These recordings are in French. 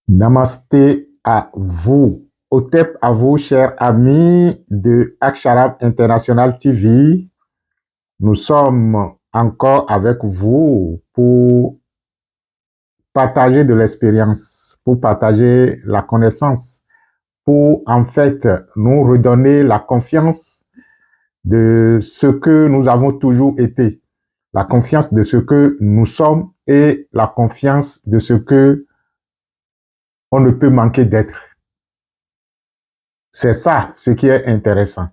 Namasté à vous, Otep à vous, chers amis de Aksharam International TV. Nous sommes encore avec vous pour partager de l'expérience, pour partager la connaissance, pour en fait nous redonner la confiance de ce que nous avons toujours été, la confiance de ce que nous sommes et la confiance de ce que on ne peut manquer d'être. C'est ça ce qui est intéressant.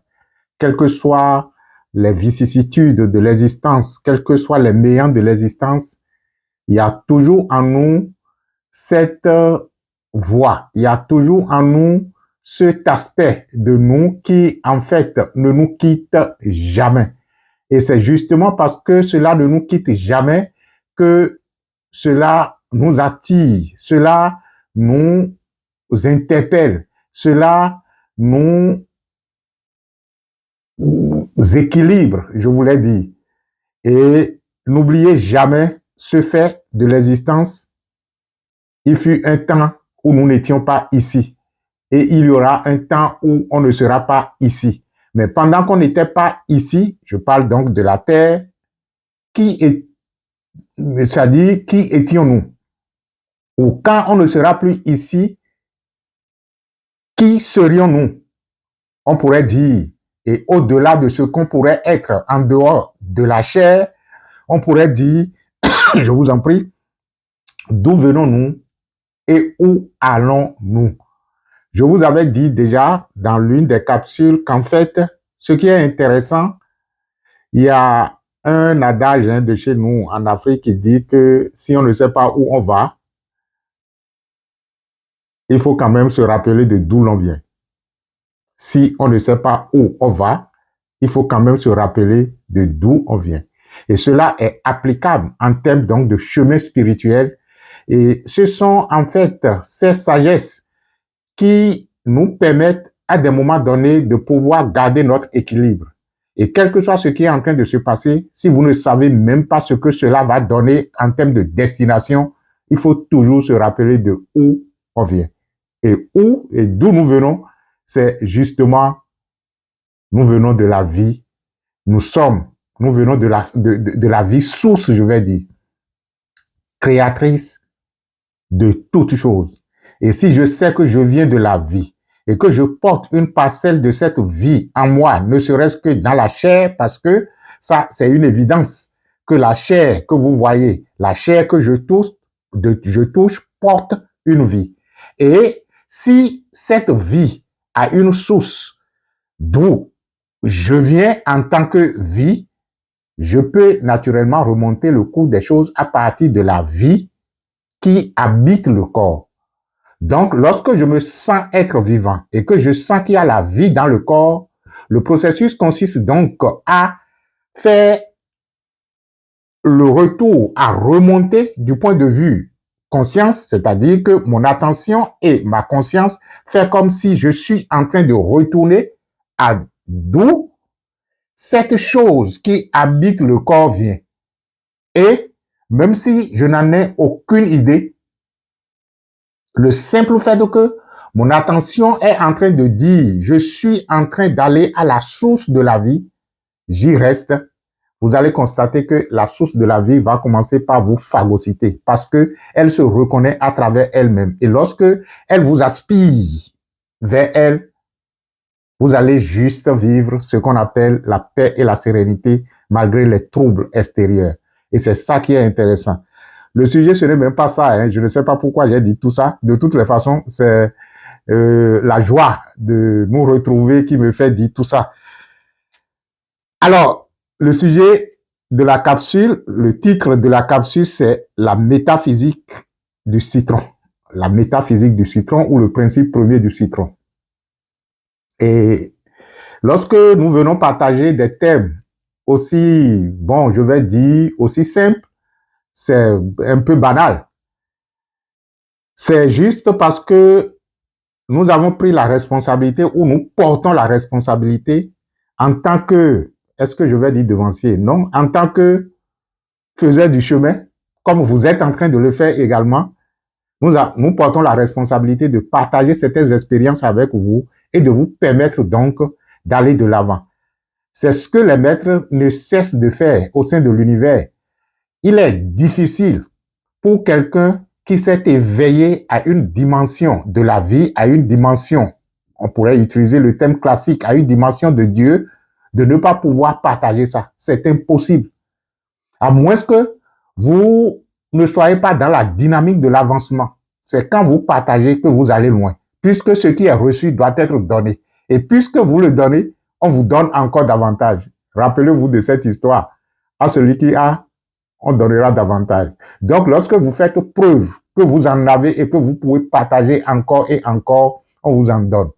Quelles que soient les vicissitudes de l'existence, quels que soient les méandres de l'existence, il y a toujours en nous cette voie, il y a toujours en nous cet aspect de nous qui, en fait, ne nous quitte jamais. Et c'est justement parce que cela ne nous quitte jamais que cela nous attire, cela nous interpelle, cela nous équilibre, je voulais dire. Et n'oubliez jamais ce fait de l'existence. Il fut un temps où nous n'étions pas ici. Et il y aura un temps où on ne sera pas ici. Mais pendant qu'on n'était pas ici, je parle donc de la terre, c'est-à-dire qui étions-nous? Ou quand on ne sera plus ici, qui serions-nous? On pourrait dire, et au-delà de ce qu'on pourrait être en dehors de la chair, on pourrait dire, je vous en prie, d'où venons-nous et où allons-nous? Je vous avais dit déjà dans l'une des capsules qu'en fait, ce qui est intéressant, il y a un adage de chez nous en Afrique qui dit que si on ne sait pas où on va, il faut quand même se rappeler de d'où l'on vient. Si on ne sait pas où on va, il faut quand même se rappeler de d'où on vient. Et cela est applicable en termes donc de chemin spirituel. Et ce sont en fait ces sagesses qui nous permettent à des moments donnés de pouvoir garder notre équilibre. Et quel que soit ce qui est en train de se passer, si vous ne savez même pas ce que cela va donner en termes de destination, il faut toujours se rappeler de où on vient. Et où et d'où nous venons, c'est justement, nous venons de la vie, nous venons de la vie source, je vais dire, créatrice de toutes choses. Et si je sais que je viens de la vie et que je porte une parcelle de cette vie en moi, ne serait-ce que dans la chair, parce que ça, c'est une évidence que la chair que vous voyez, la chair que je touche porte une vie. Et si cette vie a une source d'où je viens en tant que vie, je peux naturellement remonter le cours des choses à partir de la vie qui habite le corps. Donc, lorsque je me sens être vivant et que je sens qu'il y a la vie dans le corps, le processus consiste donc à faire le retour, à remonter du point de vue conscience, c'est-à-dire que mon attention et ma conscience fait comme si je suis en train de retourner à d'où cette chose qui habite le corps vient. Et même si je n'en ai aucune idée, le simple fait que mon attention est en train de dire, je suis en train d'aller à la source de la vie, j'y reste, vous allez constater que la source de la vie va commencer par vous phagocyter parce que elle se reconnaît à travers elle-même. Et lorsque elle vous aspire vers elle, vous allez juste vivre ce qu'on appelle la paix et la sérénité malgré les troubles extérieurs. Et c'est ça qui est intéressant. Le sujet, ce n'est même pas ça. Hein. Je ne sais pas pourquoi j'ai dit tout ça. De toutes les façons, c'est la joie de nous retrouver qui me fait dire tout ça. Alors, le sujet de la capsule, le titre de la capsule, c'est la métaphysique du citron. La métaphysique du citron ou le principe premier du citron. Et lorsque nous venons partager des thèmes aussi, bon, je vais dire, aussi simples, c'est un peu banal. C'est juste parce que nous avons pris la responsabilité ou nous portons la responsabilité en tant que, est-ce que je vais dire devancier? Non, en tant que faiseur du chemin, comme vous êtes en train de le faire également, Nous portons la responsabilité de partager certaines expériences avec vous et de vous permettre donc d'aller de l'avant. C'est ce que les maîtres ne cessent de faire au sein de l'univers. Il est difficile pour quelqu'un qui s'est éveillé à une dimension de la vie, à une dimension, on pourrait utiliser le thème classique, à une dimension de Dieu, de ne pas pouvoir partager ça. C'est impossible. À moins que vous ne soyez pas dans la dynamique de l'avancement. C'est quand vous partagez que vous allez loin. Puisque ce qui est reçu doit être donné. Et puisque vous le donnez, on vous donne encore davantage. Rappelez-vous de cette histoire. À celui qui a, on donnera davantage. Donc, lorsque vous faites preuve que vous en avez et que vous pouvez partager encore et encore, on vous en donne.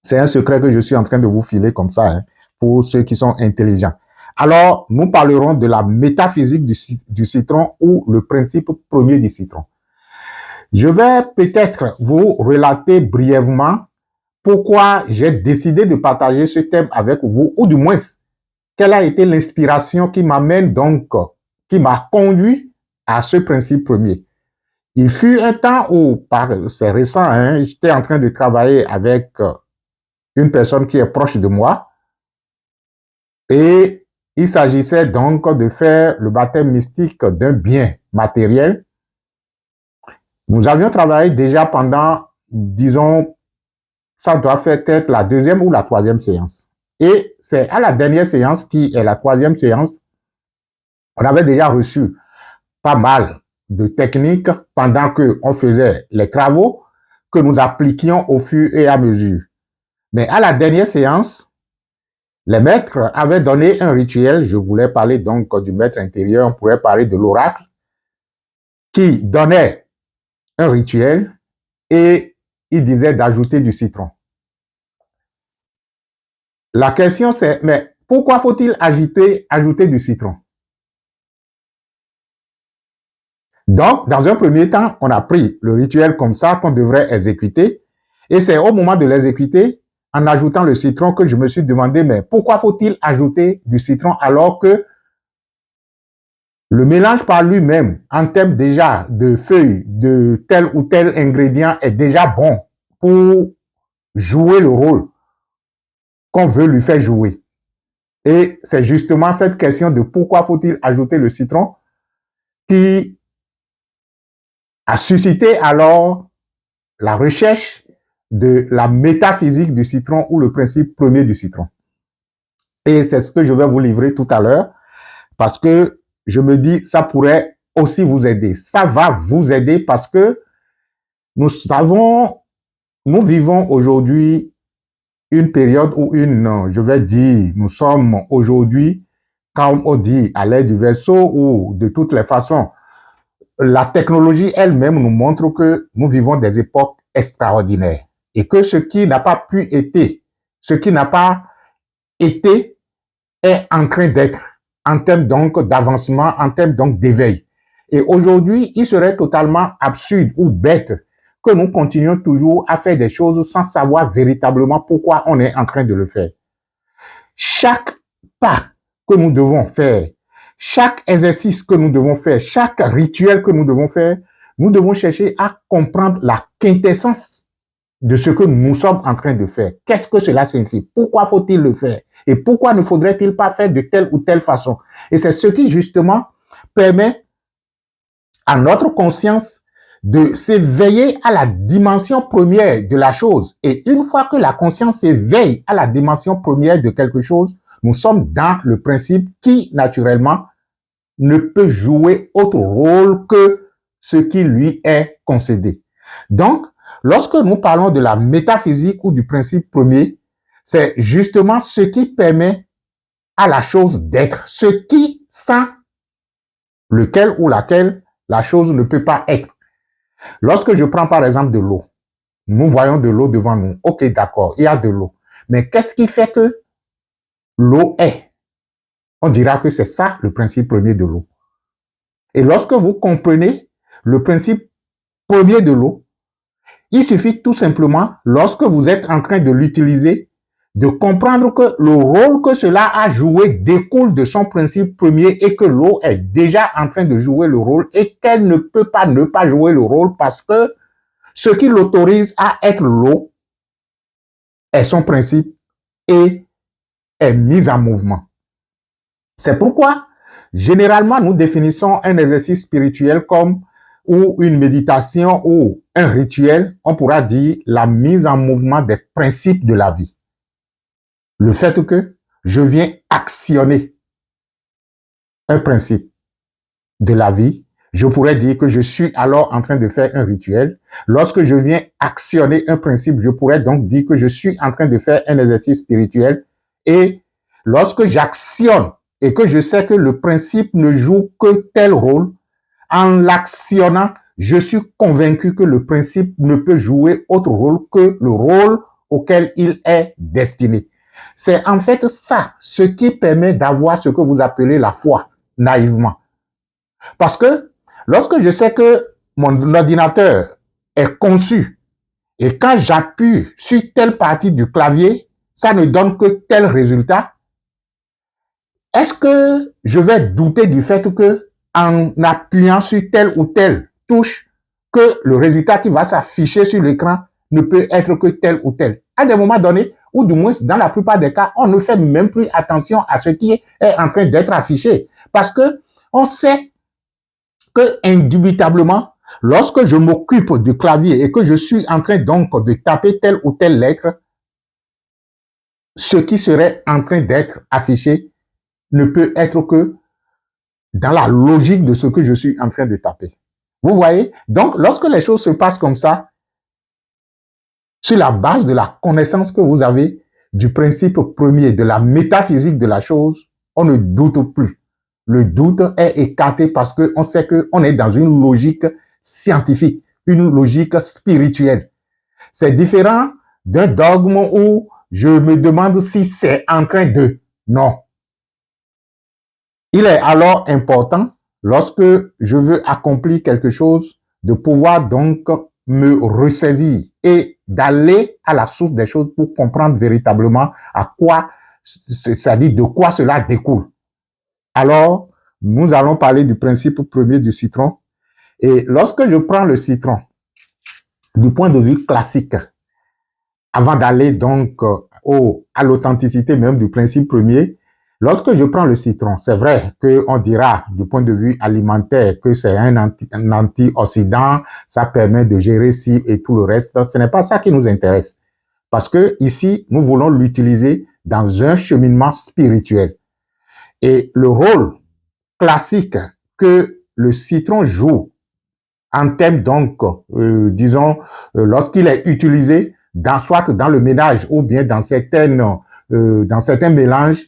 C'est un secret que je suis en train de vous filer comme ça, hein, pour ceux qui sont intelligents. Alors, nous parlerons de la métaphysique du citron ou le principe premier du citron. Je vais peut-être vous relater brièvement pourquoi j'ai décidé de partager ce thème avec vous, ou du moins, quelle a été l'inspiration qui m'amène donc, qui m'a conduit à ce principe premier. Il fut un temps où, c'est récent, hein, j'étais en train de travailler avec une personne qui est proche de moi et il s'agissait donc de faire le baptême mystique d'un bien matériel. Nous avions travaillé déjà pendant, disons, ça doit faire être la deuxième ou la troisième séance. Et c'est à la dernière séance, qui est la troisième séance, on avait déjà reçu pas mal de techniques pendant qu'on faisait les travaux que nous appliquions au fur et à mesure. Mais à la dernière séance, les maîtres avaient donné un rituel. Je voulais parler donc du maître intérieur, on pourrait parler de l'oracle, qui donnait un rituel et il disait d'ajouter du citron. La question c'est, mais pourquoi faut-il ajouter du citron? Donc, dans un premier temps, on a pris le rituel comme ça qu'on devrait exécuter. Et c'est au moment de l'exécuter, en ajoutant le citron, que je me suis demandé, mais pourquoi faut-il ajouter du citron alors que le mélange par lui-même, en termes déjà de feuilles, de tel ou tel ingrédient, est déjà bon pour jouer le rôle qu'on veut lui faire jouer. Et c'est justement cette question de pourquoi faut-il ajouter le citron qui a suscité alors la recherche de la métaphysique du citron ou le principe premier du citron. Et c'est ce que je vais vous livrer tout à l'heure parce que je me dis ça pourrait aussi vous aider. Ça va vous aider parce que nous vivons aujourd'hui une période où je vais dire, nous sommes aujourd'hui, quand on dit à l'ère du vaisseau ou de toutes les façons, la technologie elle-même nous montre que nous vivons des époques extraordinaires et que ce qui n'a pas été est en train d'être en termes donc d'avancement, en termes donc d'éveil. Et aujourd'hui, il serait totalement absurde ou bête que nous continuions toujours à faire des choses sans savoir véritablement pourquoi on est en train de le faire. Chaque pas que nous devons faire, chaque exercice que nous devons faire, chaque rituel que nous devons faire, nous devons chercher à comprendre la quintessence de ce que nous sommes en train de faire. Qu'est-ce que cela signifie? Pourquoi faut-il le faire? Et pourquoi ne faudrait-il pas faire de telle ou telle façon? Et c'est ce qui, justement, permet à notre conscience de s'éveiller à la dimension première de la chose. Et une fois que la conscience s'éveille à la dimension première de quelque chose, nous sommes dans le principe qui, naturellement, ne peut jouer autre rôle que ce qui lui est concédé. Donc, lorsque nous parlons de la métaphysique ou du principe premier, c'est justement ce qui permet à la chose d'être, ce qui, sans lequel ou laquelle la chose ne peut pas être. Lorsque je prends par exemple de l'eau, nous voyons de l'eau devant nous. Ok, d'accord, il y a de l'eau. Mais qu'est-ce qui fait que l'eau est? On dira que c'est ça le principe premier de l'eau. Et lorsque vous comprenez le principe premier de l'eau, il suffit tout simplement, lorsque vous êtes en train de l'utiliser, de comprendre que le rôle que cela a joué découle de son principe premier et que l'eau est déjà en train de jouer le rôle et qu'elle ne peut pas ne pas jouer le rôle parce que ce qui l'autorise à être l'eau est son principe et est mis en mouvement. C'est pourquoi, généralement, nous définissons un exercice spirituel comme ou une méditation ou un rituel, on pourra dire la mise en mouvement des principes de la vie. Le fait que je viens actionner un principe de la vie, je pourrais dire que je suis alors en train de faire un rituel. Lorsque je viens actionner un principe, je pourrais donc dire que je suis en train de faire un exercice spirituel. Et lorsque j'actionne et que je sais que le principe ne joue que tel rôle, en l'actionnant, je suis convaincu que le principe ne peut jouer autre rôle que le rôle auquel il est destiné. C'est en fait ça, ce qui permet d'avoir ce que vous appelez la foi, naïvement. Parce que lorsque je sais que mon ordinateur est conçu et quand j'appuie sur telle partie du clavier, ça ne donne que tel résultat, est-ce que je vais douter du fait que en appuyant sur telle ou telle touche, que le résultat qui va s'afficher sur l'écran ne peut être que tel ou tel? À des moments donnés, ou du moins dans la plupart des cas, on ne fait même plus attention à ce qui est en train d'être affiché. Parce que on sait que indubitablement, lorsque je m'occupe du clavier et que je suis en train donc de taper telle ou telle lettre, ce qui serait en train d'être affiché ne peut être que dans la logique de ce que je suis en train de taper. Vous voyez? Donc, lorsque les choses se passent comme ça, sur la base de la connaissance que vous avez du principe premier, de la métaphysique de la chose, on ne doute plus. Le doute est écarté parce qu'on sait qu'on est dans une logique scientifique, une logique spirituelle. C'est différent d'un dogme où je me demande si c'est en train de. Non. Il est alors important, lorsque je veux accomplir quelque chose, de pouvoir donc me ressaisir et d'aller à la source des choses pour comprendre véritablement à quoi, c'est-à-dire de quoi cela découle. Alors, nous allons parler du principe premier du citron. Et lorsque je prends le citron, du point de vue classique, avant d'aller donc à l'authenticité même du principe premier, lorsque je prends le citron, c'est vrai qu'on dira du point de vue alimentaire que c'est un antioxydant, ça permet de gérer ci et tout le reste. Ce n'est pas ça qui nous intéresse. Parce que ici, nous voulons l'utiliser dans un cheminement spirituel. Et le rôle classique que le citron joue en termes donc, disons, lorsqu'il est utilisé, soit dans le ménage ou bien dans certains mélanges,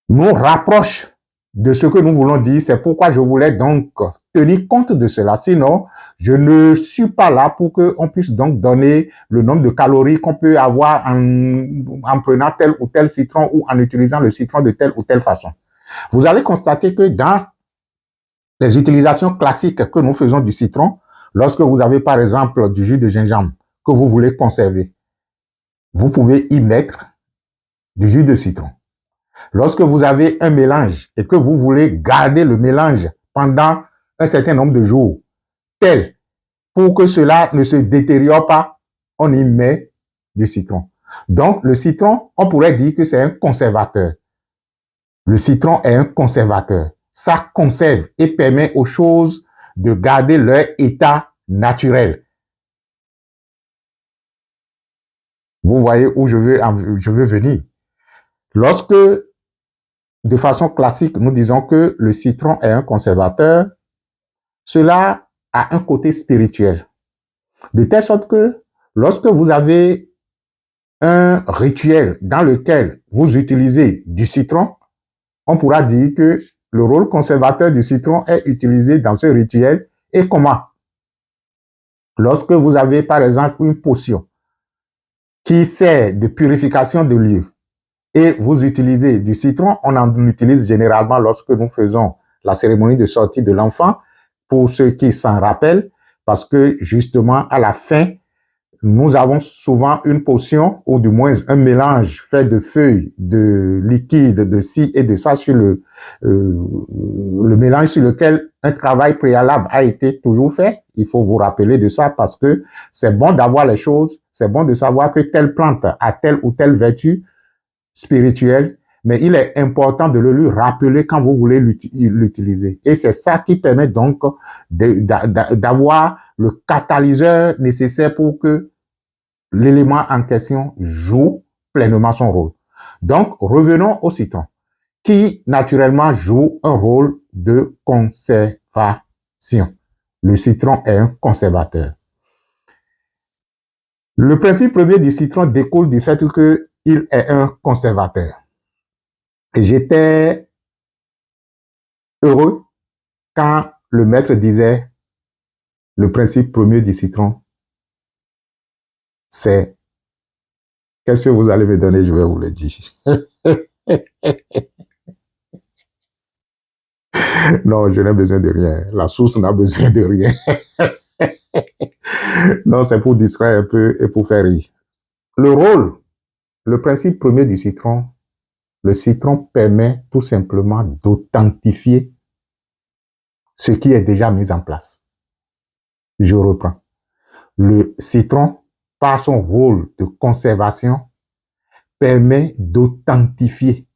nous rapproche de ce que nous voulons dire. C'est pourquoi je voulais donc tenir compte de cela. Sinon, je ne suis pas là pour qu'on puisse donc donner le nombre de calories qu'on peut avoir en prenant tel ou tel citron ou en utilisant le citron de telle ou telle façon. Vous allez constater que dans les utilisations classiques que nous faisons du citron, lorsque vous avez par exemple du jus de gingembre que vous voulez conserver, vous pouvez y mettre du jus de citron. Lorsque vous avez un mélange et que vous voulez garder le mélange pendant un certain nombre de jours, tel pour que cela ne se détériore pas, on y met du citron. Donc, le citron, on pourrait dire que c'est un conservateur. Le citron est un conservateur. Ça conserve et permet aux choses de garder leur état naturel. Vous voyez où je veux venir. Lorsque, de façon classique, nous disons que le citron est un conservateur, cela a un côté spirituel. De telle sorte que lorsque vous avez un rituel dans lequel vous utilisez du citron, on pourra dire que le rôle conservateur du citron est utilisé dans ce rituel. Et comment? Lorsque vous avez par exemple une potion qui sert de purification de lieu et vous utilisez du citron, on en utilise généralement lorsque nous faisons la cérémonie de sortie de l'enfant, pour ceux qui s'en rappellent, parce que justement à la fin, nous avons souvent une potion, ou du moins un mélange fait de feuilles, de liquide, de ci et de ça sur le mélange sur lequel un travail préalable a été toujours fait. Il faut vous rappeler de ça parce que c'est bon d'avoir les choses, c'est bon de savoir que telle plante a telle ou telle vertu spirituelle, mais il est important de le lui rappeler quand vous voulez l'utiliser. Et c'est ça qui permet donc d'avoir le catalyseur nécessaire pour que l'élément en question joue pleinement son rôle. Donc, revenons au citron, qui naturellement joue un rôle de conservation. Le citron est un conservateur. Le principe premier du citron découle du fait qu'il est un conservateur. Et j'étais heureux quand le maître disait le principe premier du citron, c'est qu'est-ce que vous allez me donner, je vais vous le dire. Non, je n'ai besoin de rien. La source n'a besoin de rien. Non, c'est pour distraire un peu et pour faire rire. Le principe premier du citron, le citron permet tout simplement d'authentifier ce qui est déjà mis en place. Je reprends. Le citron, par son rôle de conservation, permet d'authentifier.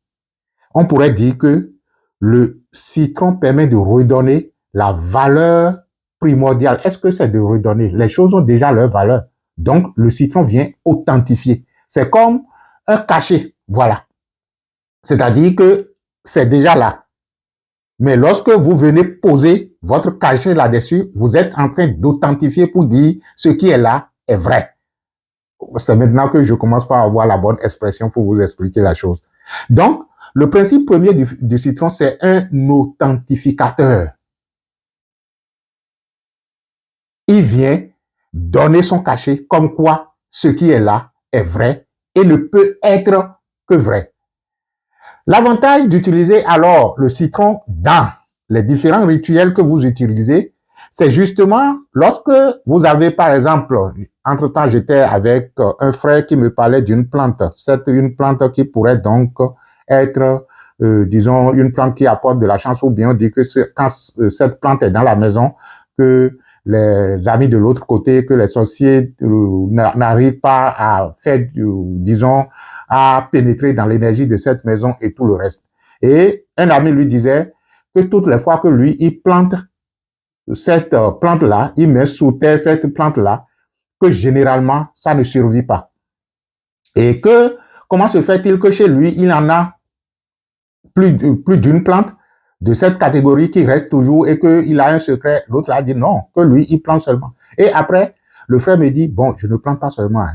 On pourrait dire que le citron permet de redonner la valeur primordiale. Est-ce que c'est de redonner? Les choses ont déjà leur valeur. Donc, le citron vient authentifier. C'est comme un cachet. Voilà. C'est-à-dire que c'est déjà là. Mais lorsque vous venez poser votre cachet là-dessus, vous êtes en train d'authentifier pour dire ce qui est là est vrai. C'est maintenant que je commence par avoir la bonne expression pour vous expliquer la chose. Donc, le principe premier du citron, c'est un authentificateur. Il vient donner son cachet comme quoi ce qui est là est vrai et ne peut être que vrai. L'avantage d'utiliser alors le citron dans les différents rituels que vous utilisez, c'est justement lorsque vous avez, par exemple, entre-temps, j'étais avec un frère qui me parlait d'une plante. C'est une plante qui pourrait donc être, disons, une plante qui apporte de la chance, ou bien on dit que quand cette plante est dans la maison, que les amis de l'autre côté, que les sorciers n'arrivent pas à faire, disons, à pénétrer dans l'énergie de cette maison et tout le reste. Et un ami lui disait que toutes les fois que lui, il plante cette plante-là, il met sous terre cette plante-là, que généralement, ça ne survit pas. Et que, comment se fait-il que chez lui, il en a plus d'une plante de cette catégorie qui reste toujours et qu'il a un secret? L'autre a dit non, que lui, il plante seulement. Et après, le frère me dit, bon, je ne plante pas seulement. Hein.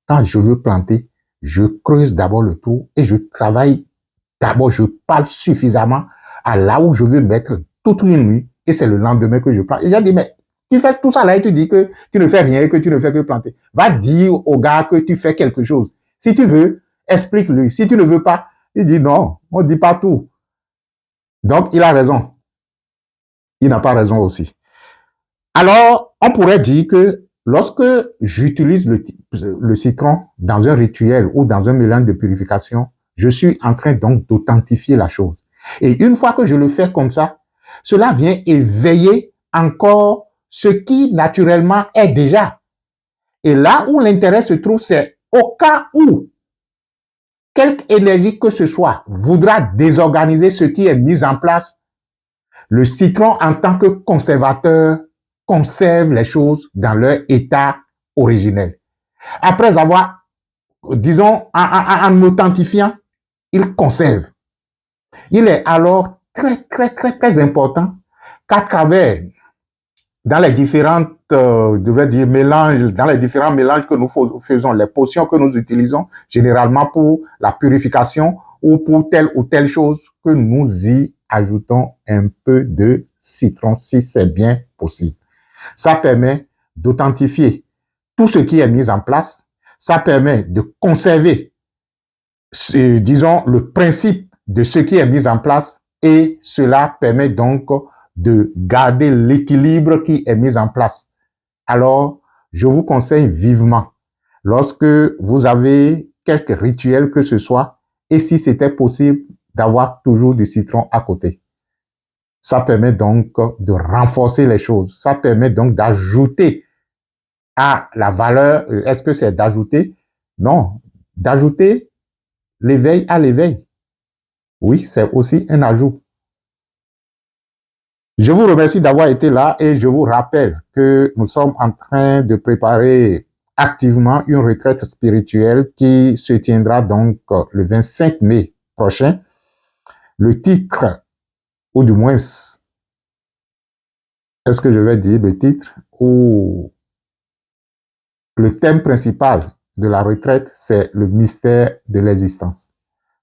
Quand je veux planter, je creuse d'abord le trou et je travaille d'abord, je parle suffisamment à là où je veux mettre toute une nuit et c'est le lendemain que je plante. Et j'ai dit, mais tu fais tout ça là et tu dis que tu ne fais rien et que tu ne fais que planter. Va dire au gars que tu fais quelque chose. Si tu veux, explique-lui. Si tu ne veux pas, il dit non, on ne dit pas tout. Donc, il a raison. Il n'a pas raison aussi. Alors, on pourrait dire que lorsque j'utilise le citron dans un rituel ou dans un mélange de purification, je suis en train donc d'authentifier la chose. Et une fois que je le fais comme ça, cela vient éveiller encore ce qui naturellement est déjà. Et là où l'intérêt se trouve, c'est au cas où quelque énergie que ce soit voudra désorganiser ce qui est mis en place, le citron en tant que conservateur conserve les choses dans leur état originel. Après avoir, disons, en authentifiant, il conserve. Il est alors très important qu'à travers, dans les différentes, je vais dire, mélanges, dans les différents mélanges que nous faisons, les potions que nous utilisons, généralement pour la purification ou pour telle ou telle chose, que nous y ajoutons un peu de citron si c'est bien possible. Ça permet d'authentifier tout ce qui est mis en place. Ça permet de conserver, disons, le principe de ce qui est mis en place et cela permet donc de garder l'équilibre qui est mis en place. Alors, je vous conseille vivement lorsque vous avez quelques rituels que ce soit, et si c'était possible d'avoir toujours du citron à côté. Ça permet donc de renforcer les choses. Ça permet donc d'ajouter à la valeur. Est-ce que c'est d'ajouter? Non, d'ajouter l'éveil à l'éveil. Oui, c'est aussi un ajout. Je vous remercie d'avoir été là et je vous rappelle que nous sommes en train de préparer activement une retraite spirituelle qui se tiendra donc le 25 mai prochain. Le titre, ou du moins, est-ce que je vais dire le titre, ou le thème principal de la retraite, c'est le mystère de l'existence.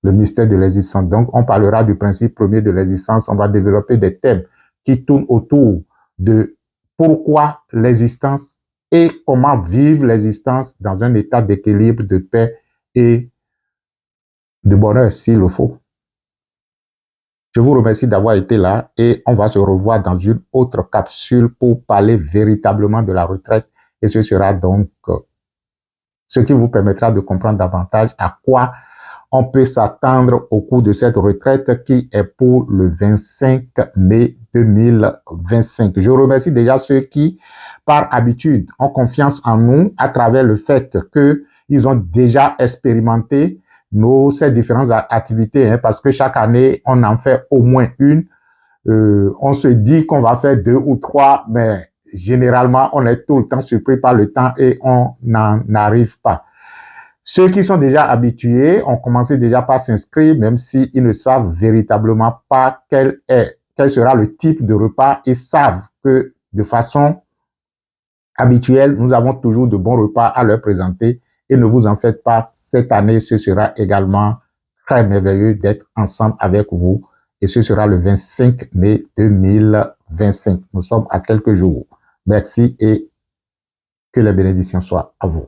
Le mystère de l'existence. Donc, on parlera du principe premier de l'existence. On va développer des thèmes qui tournent autour de pourquoi l'existence et comment vivre l'existence dans un état d'équilibre, de paix et de bonheur, s'il le faut. Je vous remercie d'avoir été là et on va se revoir dans une autre capsule pour parler véritablement de la retraite. Et ce sera donc ce qui vous permettra de comprendre davantage à quoi on peut s'attendre au cours de cette retraite qui est pour le 25 mai 2025. Je remercie déjà ceux qui, par habitude, ont confiance en nous à travers le fait qu'ils ont déjà expérimenté ces différentes activités, parce que chaque année, on en fait au moins une. On se dit qu'on va faire 2 ou 3, mais généralement, on est tout le temps surpris par le temps et on n'en arrive pas. Ceux qui sont déjà habitués ont commencé déjà par s'inscrire, même s'ils ne savent véritablement pas quel sera le type de repas. Ils savent que de façon habituelle, nous avons toujours de bons repas à leur présenter. Et ne vous en faites pas, cette année, ce sera également très merveilleux d'être ensemble avec vous. Et ce sera le 25 mai 2025. Nous sommes à quelques jours. Merci et que les bénédictions soient à vous.